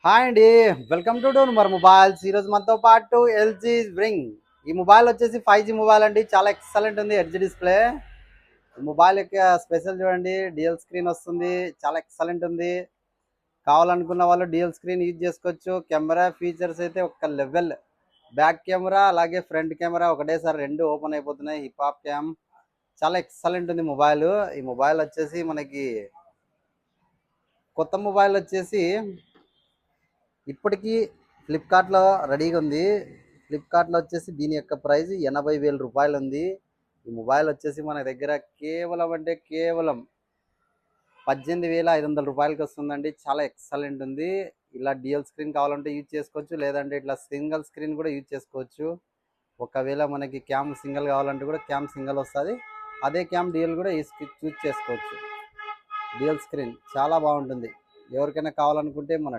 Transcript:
Hi అండి. Welcome to Don Mobiles. ఈరోజు మనతో పాటు ఎల్జీ బ్రింగ్. ఈ మొబైల్ వచ్చేసి 5G మొబైల్ అండి. చాలా ఎక్సలెంట్ ఉంది హెడ్జ్ డిస్ప్లే. ఈ మొబైల్ యొక్క స్పెషల్ చూడండి, డ్యూయల్ స్క్రీన్ వస్తుంది. చాలా ఎక్సలెంట్ ఉంది. కావాలనుకున్న వాళ్ళు డ్యూయల్ స్క్రీన్ యూజ్ చేసుకోవచ్చు. కెమెరా ఫీచర్స్ అయితే ఒక లెవెల్. బ్యాక్ కెమెరా అలాగే ఫ్రంట్ కెమెరా ఒకటేసారి రెండు ఓపెన్ అయిపోతున్నాయి. Hip hop cam. చాలా ఎక్సలెంట్ ఉంది మొబైల్. ఈ మొబైల్ వచ్చేసి మనకి కొత్త మొబైల్ వచ్చేసి ఇప్పటికీ ఫ్లిప్కార్ట్లో రెడీగా ఉంది. ఫ్లిప్కార్ట్లో వచ్చేసి దీని యొక్క ప్రైస్ 80,000 రూపాయలు ఉంది. ఈ మొబైల్ వచ్చేసి మన దగ్గర కేవలం 18,500 రూపాయలకి వస్తుందండి. చాలా ఎక్సలెంట్ ఉంది. ఇలా డ్యూయల్ స్క్రీన్ కావాలంటే యూజ్ చేసుకోవచ్చు, లేదంటే ఇట్లా సింగిల్ స్క్రీన్ కూడా యూజ్ చేసుకోవచ్చు. ఒకవేళ మనకి క్యామ్ సింగిల్ కావాలంటే కూడా క్యామ్ సింగిల్ వస్తుంది. అదే క్యామ్ డ్యూయల్ కూడా యూజ్ చేసుకోవచ్చు. డ్యూయల్ స్క్రీన్ చాలా బాగుంటుంది. ఎవరికైనా కావాలనుకుంటే మన